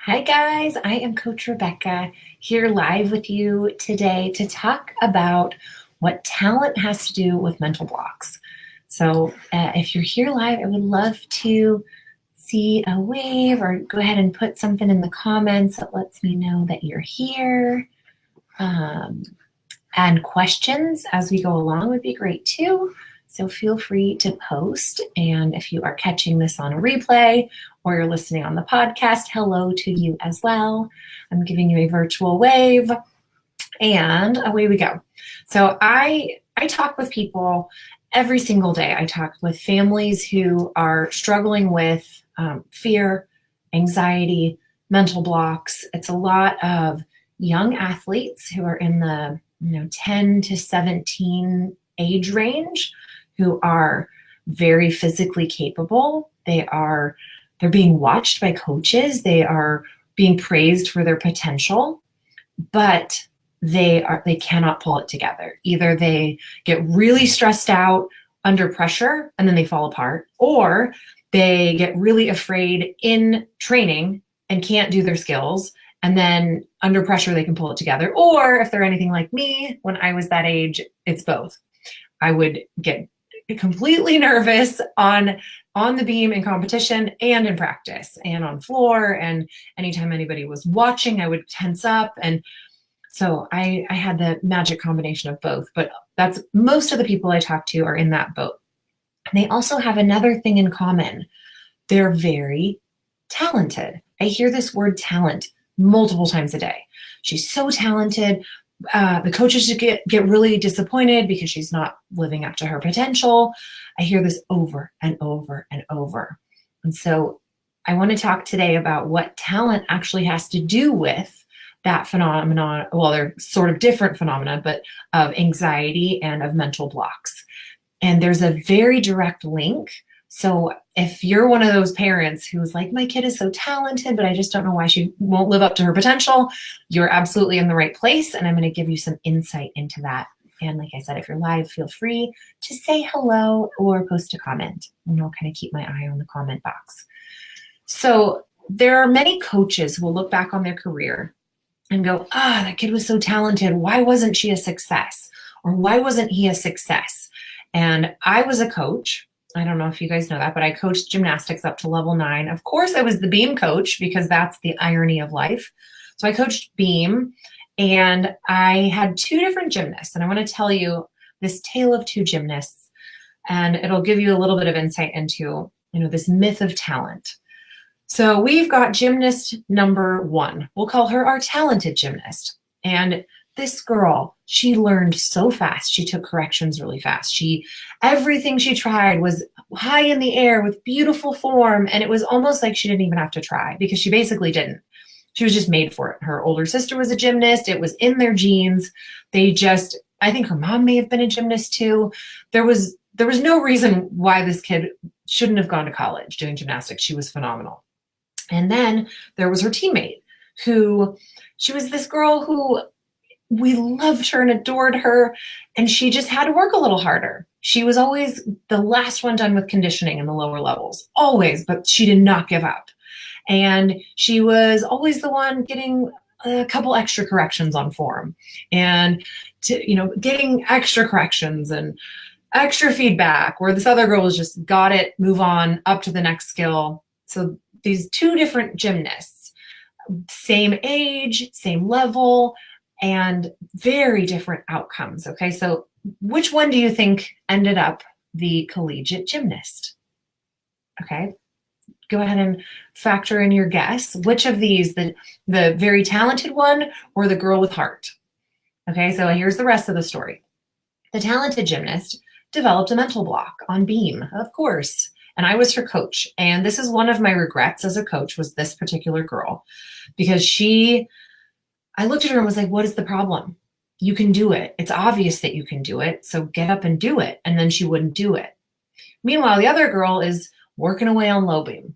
Hi, guys. I am Coach Rebecca here live with you today to talk about what talent has to do with mental blocks. So, if you're here live, I would love to see a wave or go ahead and put something in the comments that lets me know that you're here. And questions as we go along would be great too. So feel free to post. And if you are catching this on a replay or you're listening on the podcast, hello to you as well. I'm giving you a virtual wave and away we go. So I talk with people every single day. I talk with families who are struggling with fear, anxiety, mental blocks. It's a lot of young athletes who are in the 10 to 17 age range who are very physically capable. They're being watched by coaches. They are being praised for their potential, but they cannot pull it together. Either they get really stressed out under pressure and then they fall apart, or they get really afraid in training and can't do their skills. And then under pressure, they can pull it together. Or if they're anything like me, when I was that age, it's both. I would get completely nervous on the beam in competition and in practice and on floor. And anytime anybody was watching, I would tense up. And so I had the magic combination of both. But that's most of the people I talk to are in that boat. And they also have another thing in common. They're very talented. I hear this word talent multiple times a day. She's so talented. The coaches get really disappointed because she's not living up to her potential. I hear this over and over and over. And so I want to talk today about what talent actually has to do with that phenomenon. Well, they're sort of different phenomena, but of anxiety and of mental blocks. And there's a very direct link. So if you're one of those parents who's like, my kid is so talented, but I just don't know why she won't live up to her potential, you're absolutely in the right place. And I'm going to give you some insight into that. And like I said, if you're live, feel free to say hello or post a comment. And I'll kind of keep my eye on the comment box. So there are many coaches who will look back on their career and go, that kid was so talented. Why wasn't she a success? Or why wasn't he a success? And I was a coach. I don't know if you guys know that, but I coached gymnastics up to level 9. Of course, I was the beam coach because that's the irony of life. So I coached beam and I had 2 different gymnasts. And I want to tell you this tale of 2 gymnasts, and it'll give you a little bit of insight into, this myth of talent. So we've got gymnast number 1. We'll call her our talented gymnast. And this girl, she learned so fast. She took corrections really fast. Everything she tried was high in the air with beautiful form. And it was almost like she didn't even have to try because she basically didn't. She was just made for it. Her older sister was a gymnast. It was in their genes. I think her mom may have been a gymnast too. There was no reason why this kid shouldn't have gone to college doing gymnastics. She was phenomenal. And then there was her teammate she was this girl who we loved her and adored her, and she just had to work a little harder. She was always the last one done with conditioning in the lower levels, always, but she did not give up. And she was always the one getting a couple extra corrections on form and getting extra corrections and extra feedback, where this other girl was just got it, move on, up to the next skill. So these 2 different gymnasts, same age, same level, and very different outcomes. Okay, so which one do you think ended up the collegiate gymnast? Okay, go ahead and factor in your guess. Which of these, the very talented one or the girl with heart? Okay, so here's the rest of the story. The talented gymnast developed a mental block on beam, of course. And I was her coach. And this is one of my regrets as a coach, was this particular girl, because I looked at her and was like, what is the problem? You can do it. It's obvious that you can do it. So get up and do it. And then she wouldn't do it. Meanwhile, the other girl is working away on low beam,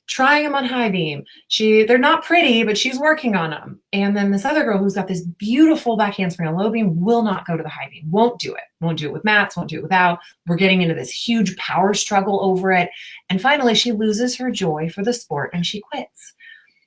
trying them on high beam. They're not pretty, but she's working on them. And then this other girl who's got this beautiful back handspring on low beam will not go to the high beam, won't do it with mats, won't do it without. We're getting into this huge power struggle over it. And finally, she loses her joy for the sport and she quits.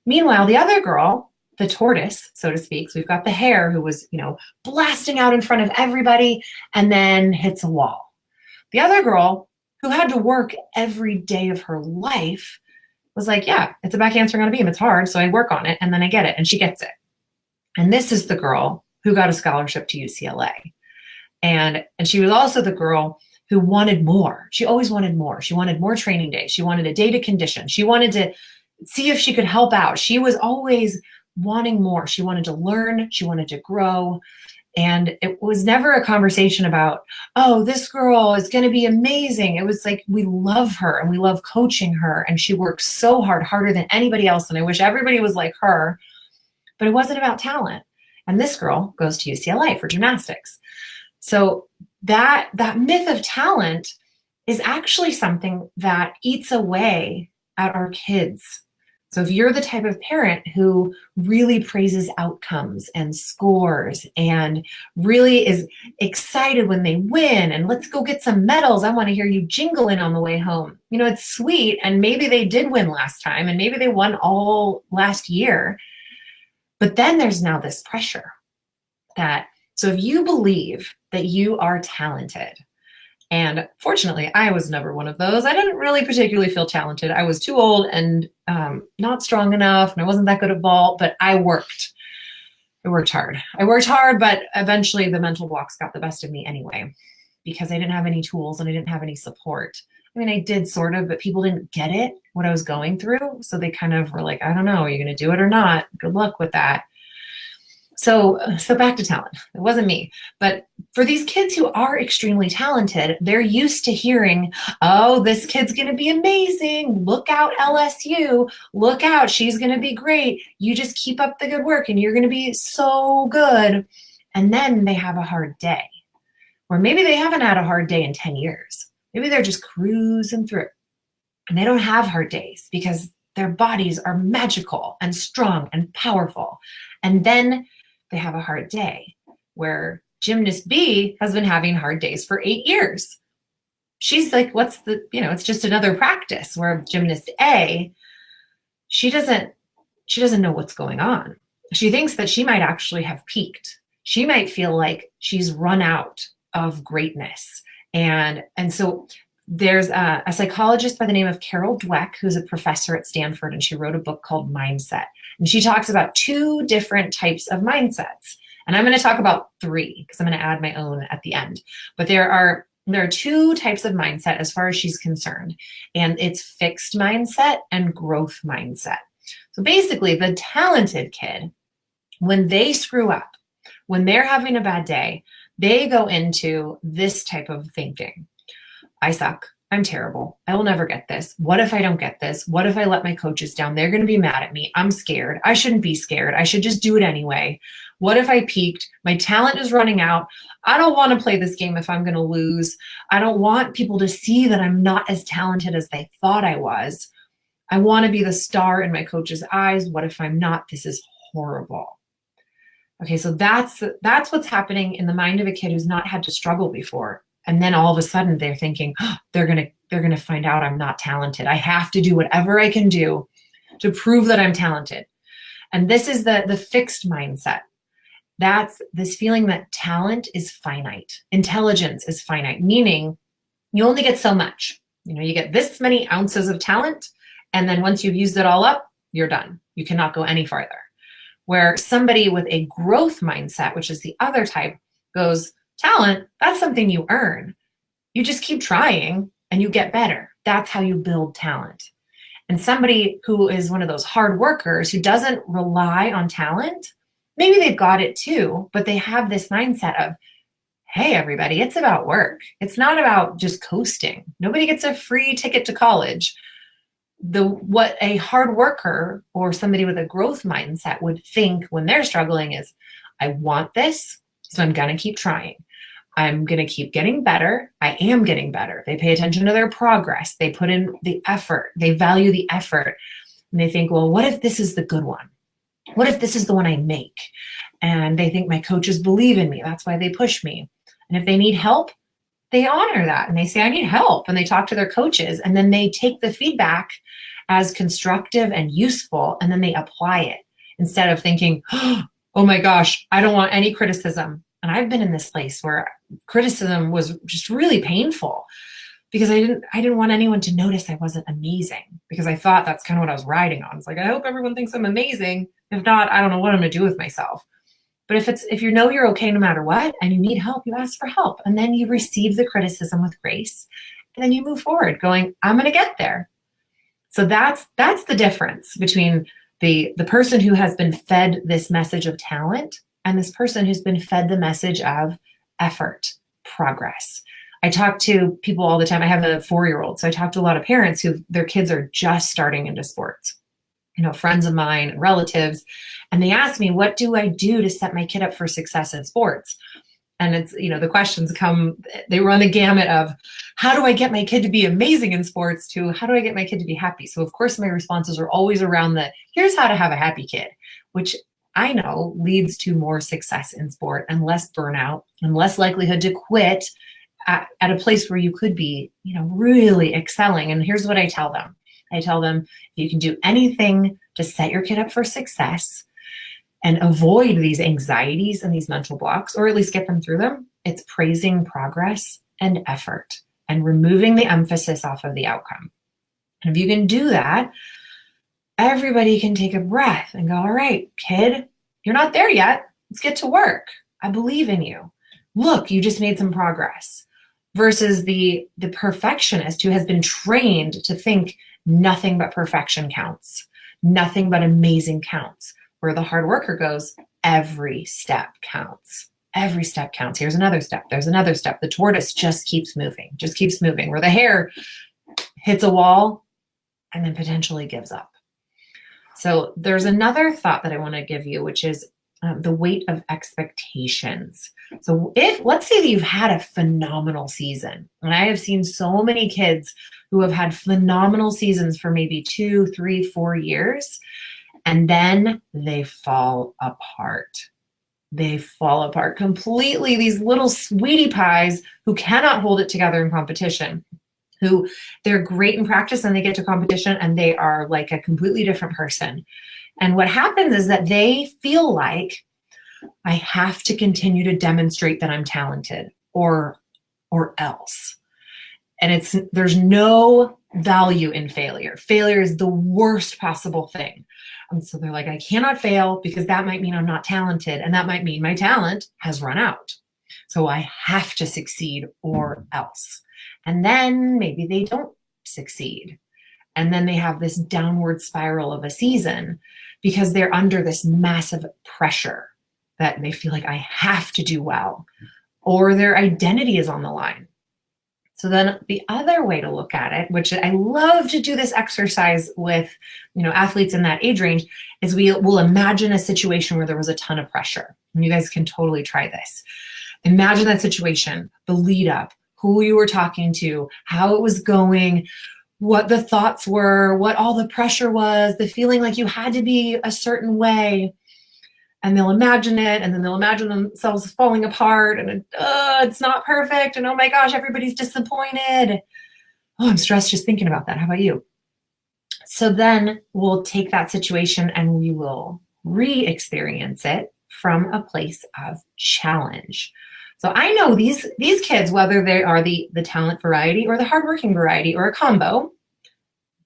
Meanwhile, the other girl, the tortoise, so to speak, so we've got the hare who was, blasting out in front of everybody and then hits a wall. The other girl, who had to work every day of her life, was like, yeah, it's a back answering on a beam. It's hard, so I work on it and then I get it, and she gets it. And this is the girl who got a scholarship to UCLA. And she was also the girl who wanted more. She always wanted more. She wanted more training days. She wanted a day to condition. She wanted to see if she could help out. She was always wanting more. She wanted to learn. She wanted to grow. And it was never a conversation about, oh, this girl is going to be amazing. It was like, we love her and we love coaching her. And she works so hard, harder than anybody else. And I wish everybody was like her. But it wasn't about talent. And this girl goes to UCLA for gymnastics. So that myth of talent is actually something that eats away at our kids. So if you're the type of parent who really praises outcomes and scores and really is excited when they win and let's go get some medals, I want to hear you jingling on the way home. It's sweet, and maybe they did win last time and maybe they won all last year. But then there's now this pressure so if you believe that you are talented, and fortunately, I was never one of those. I didn't really particularly feel talented. I was too old and not strong enough, and I wasn't that good at vault, but I worked. I worked hard, but eventually the mental blocks got the best of me anyway, because I didn't have any tools and I didn't have any support. I mean, I did sort of, but people didn't get it, what I was going through. So they kind of were like, I don't know, are you going to do it or not? Good luck with that. So back to talent. It wasn't me. But for these kids who are extremely talented, they're used to hearing, oh, this kid's going to be amazing. Look out, LSU. Look out. She's going to be great. You just keep up the good work and you're going to be so good. And then they have a hard day. Or maybe they haven't had a hard day in 10 years. Maybe they're just cruising through. And they don't have hard days because their bodies are magical and strong and powerful. And then they have a hard day, where gymnast B has been having hard days for 8 years. She's like, it's just another practice, where gymnast A, she doesn't know what's going on. She thinks that she might actually have peaked. She might feel like she's run out of greatness. And so there's a psychologist by the name of Carol Dweck, who's a professor at Stanford, and she wrote a book called Mindset. And she talks about 2 different types of mindsets. And I'm going to talk about 3 because I'm going to add my own at the end. But there are 2 types of mindset as far as she's concerned. And it's fixed mindset and growth mindset. So basically, the talented kid, when they screw up, when they're having a bad day, they go into this type of thinking. I suck. I'm terrible. I will never get this. What if I don't get this? What if I let my coaches down? They're going to be mad at me. I'm scared. I shouldn't be scared. I should just do it anyway. What if I peaked? My talent is running out. I don't want to play this game if I'm going to lose. I don't want people to see that I'm not as talented as they thought I was. I want to be the star in my coach's eyes. What if I'm not? This is horrible. Okay, so that's what's happening in the mind of a kid who's not had to struggle before. And then all of a sudden they're thinking, oh, they're gonna find out I'm not talented. I have to do whatever I can do to prove that I'm talented. And this is the fixed mindset. That's this feeling that talent is finite. Intelligence is finite, meaning you only get so much. You get this many ounces of talent, and then once you've used it all up, you're done. You cannot go any farther. Where somebody with a growth mindset, which is the other type, goes, talent, that's something you earn. You just keep trying and you get better. That's how you build talent. And somebody who is one of those hard workers who doesn't rely on talent, maybe they've got it too, but they have this mindset of, hey, everybody, it's about work. It's not about just coasting. Nobody gets a free ticket to college. What a hard worker or somebody with a growth mindset would think when they're struggling is, I want this, so I'm going to keep trying. I'm going to keep getting better. I am getting better. They pay attention to their progress. They put in the effort. They value the effort. And they think, well, what if this is the good one? What if this is the one I make? And they think my coaches believe in me. That's why they push me. And if they need help, they honor that. And they say, I need help. And they talk to their coaches. And then they take the feedback as constructive and useful, and then they apply it instead of thinking, oh my gosh, I don't want any criticism. And I've been in this place where criticism was just really painful because I didn't want anyone to notice I wasn't amazing, because I thought that's kind of what I was riding on. It's like, I hope everyone thinks I'm amazing. If not, I don't know what I'm going to do with myself. But if you know you're okay no matter what and you need help, you ask for help, and then you receive the criticism with grace, and then you move forward going, I'm going to get there. So that's the difference between the person who has been fed this message of talent and this person who's been fed the message of effort, progress. I talk to people all the time. I have a 4-year-old, so I talk to a lot of parents who their kids are just starting into sports, friends of mine, relatives, and they ask me, what do I do to set my kid up for success in sports? And it's, the questions come, they run a gamut of, how do I get my kid to be amazing in sports, to how do I get my kid to be happy? So of course my responses are always around here's how to have a happy kid, which I know leads to more success in sport and less burnout and less likelihood to quit at a place where you could be, really excelling. And here's what I tell them. I tell them, if you can do anything to set your kid up for success and avoid these anxieties and these mental blocks, or at least get them through them, it's praising progress and effort and removing the emphasis off of the outcome. And if you can do that, everybody can take a breath and go, all right, kid, you're not there yet. Let's get to work. I believe in you. Look, you just made some progress. Versus the perfectionist who has been trained to think nothing but perfection counts. Nothing but amazing counts. Where the hard worker goes, every step counts. Every step counts. Here's another step. There's another step. The tortoise just keeps moving. Where the hare hits a wall and then potentially gives up. So there's another thought that I want to give you, which is the weight of expectations. So let's say that you've had a phenomenal season, and I have seen so many kids who have had phenomenal seasons for maybe 2, 3, 4 years, and then they fall apart. They fall apart completely. These little sweetie pies who cannot hold it together in competition, who they're great in practice and they get to competition and they are like a completely different person. And what happens is that they feel like, I have to continue to demonstrate that I'm talented or else. And there's no value in failure. Failure is the worst possible thing. And so they're like, I cannot fail because that might mean I'm not talented. And that might mean my talent has run out. So I have to succeed or else. And then maybe they don't succeed. And then they have this downward spiral of a season because they're under this massive pressure that they feel like I have to do well, or their identity is on the line. So then the other way to look at it, which I love to do this exercise with, athletes in that age range, is we'll imagine a situation where there was a ton of pressure. And you guys can totally try this. Imagine that situation, the lead up, who you were talking to, how it was going, what the thoughts were, what all the pressure was, the feeling like you had to be a certain way. And they'll imagine it, and then they'll imagine themselves falling apart, and it's not perfect, and oh my gosh, everybody's disappointed. Oh, I'm stressed just thinking about that. How about you? So then we'll take that situation and we will re-experience it from a place of challenge. So I know these kids, whether they are the talent variety or the hardworking variety or a combo,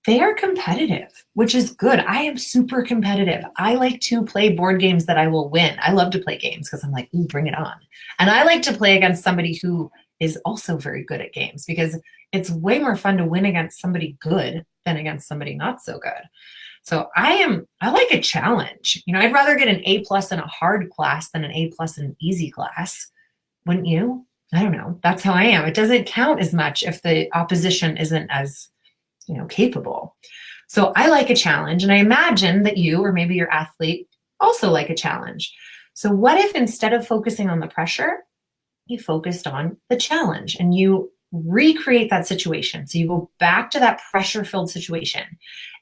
they are competitive, which is good. I am super competitive. I like to play board games that I will win. I love to play games because I'm like, ooh, bring it on. And I like to play against somebody who is also very good at games because it's way more fun to win against somebody good than against somebody not so good. So I like a challenge. I'd rather get an A+ in a hard class than an A+ in an easy class. Wouldn't you? I don't know. That's how I am. It doesn't count as much if the opposition isn't as capable. So I like a challenge, and I imagine that you, or maybe your athlete, also like a challenge. So what if instead of focusing on the pressure, you focused on the challenge and you recreate that situation? So you go back to that pressure-filled situation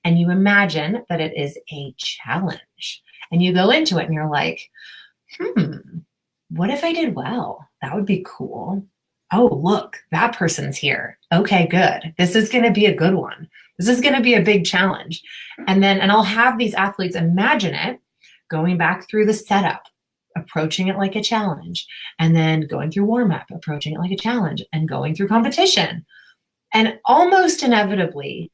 and you imagine that it is a challenge, and you go into it and you're like, what if I did well? That would be cool. oh, look, that person's here. Okay, good. This is going to be a good one. This is going to be a big challenge. And I'll have these athletes imagine it, going back through the setup, approaching it like a challenge, and then going through warm up, approaching it like a challenge, and going through competition. And almost inevitably,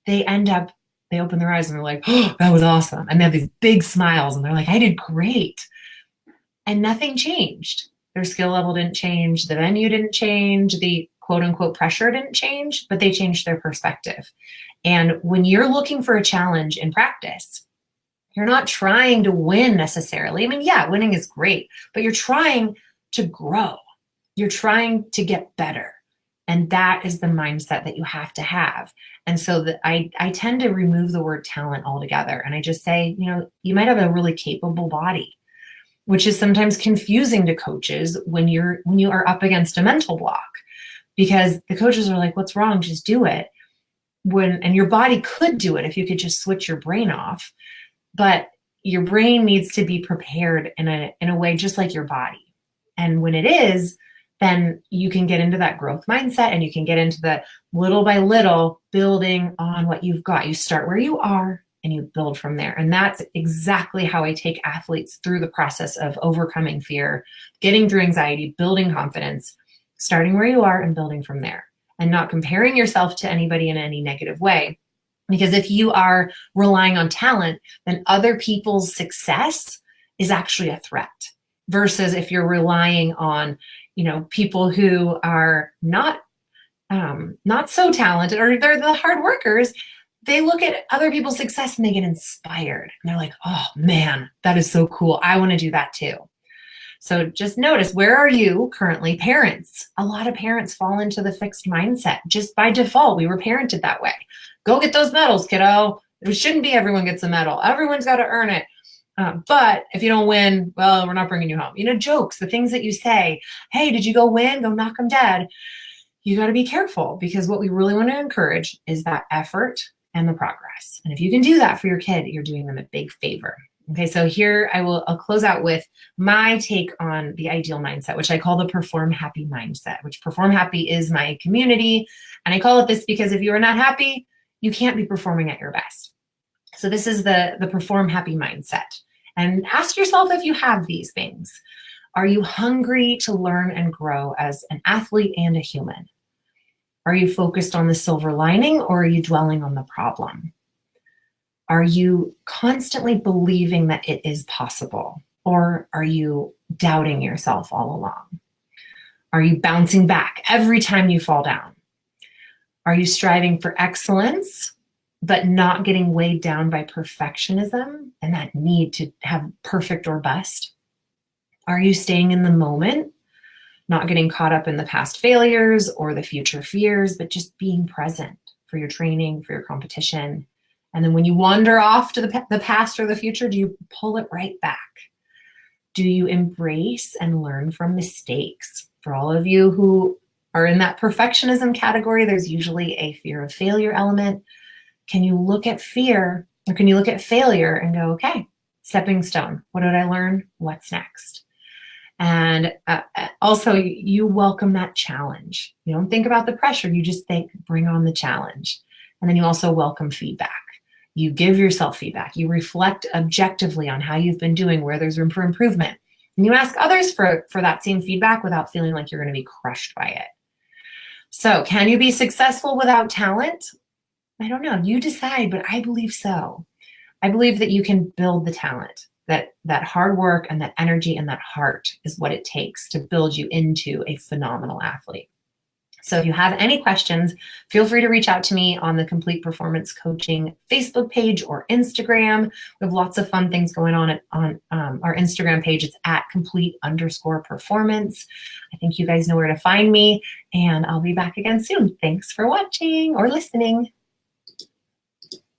they open their eyes and they're like, oh, that was awesome. And they have these big smiles and they're like, I did great. And nothing changed. Their skill level didn't change. The venue didn't change. The quote unquote pressure didn't change, but they changed their perspective. And when you're looking for a challenge in practice, you're not trying to win necessarily. I mean, yeah, winning is great, but you're trying to grow. You're trying to get better. And that is the mindset that you have to have. And so that I tend to remove the word talent altogether. And I just say, you might have a really capable body, which is sometimes confusing to coaches when you are up against a mental block, because the coaches are like, what's wrong? Just do it. And your body could do it if you could just switch your brain off. But your brain needs to be prepared in a way just like your body. And when it is, then you can get into that growth mindset and you can get into the little by little building on what you've got. You start where you are and you build from there. And that's exactly how I take athletes through the process of overcoming fear, getting through anxiety, building confidence, starting where you are and building from there, and not comparing yourself to anybody in any negative way. Because if you are relying on talent, then other people's success is actually a threat, versus if you're relying on, people who are not so talented, or they're the hard workers. They look at other people's success and they get inspired. And they're like, oh man, that is so cool. I want to do that too. So just notice, where are you currently? Parents. A lot of parents fall into the fixed mindset. Just by default, we were parented that way. Go get those medals, kiddo. It shouldn't be everyone gets a medal. Everyone's got to earn it. But if you don't win, well, we're not bringing you home. Jokes, the things that you say, hey, did you go win? Go knock them dead. You got to be careful, because what we really want to encourage is that effort and the progress. And if you can do that for your kid, you're doing them a big favor. Okay, so here I'll close out with my take on the ideal mindset, which I call the Perform Happy mindset, which Perform Happy is my community. And I call it this because if you are not happy, you can't be performing at your best. So this is the Perform Happy mindset. And ask yourself if you have these things. Are you hungry to learn and grow as an athlete and a human? Are you focused on the silver lining, or are you dwelling on the problem? Are you constantly believing that it is possible, or are you doubting yourself all along? Are you bouncing back every time you fall down? Are you striving for excellence, but not getting weighed down by perfectionism and that need to have perfect or best? Are you staying in the moment, not getting caught up in the past failures or the future fears, but just being present for your training, for your competition? And then when you wander off to the past or the future, do you pull it right back? Do you embrace and learn from mistakes? For all of you who are in that perfectionism category, there's usually a fear of failure element. Can you look at fear, or can you look at failure and go, okay, stepping stone. What did I learn? What's next? And also, you welcome that challenge. You don't think about the pressure. You just think, bring on the challenge. And then you also welcome feedback. You give yourself feedback. You reflect objectively on how you've been doing, where there's room for improvement. And you ask others for that same feedback without feeling like you're going to be crushed by it. So can you be successful without talent? I don't know. You decide, but I believe so. I believe that you can build the talent, that hard work and that energy and that heart is what it takes to build you into a phenomenal athlete. So if you have any questions, feel free to reach out to me on the Complete Performance Coaching Facebook page or Instagram. We have lots of fun things going on our Instagram page. It's at complete_performance. I think you guys know where to find me, and I'll be back again soon. Thanks for watching or listening.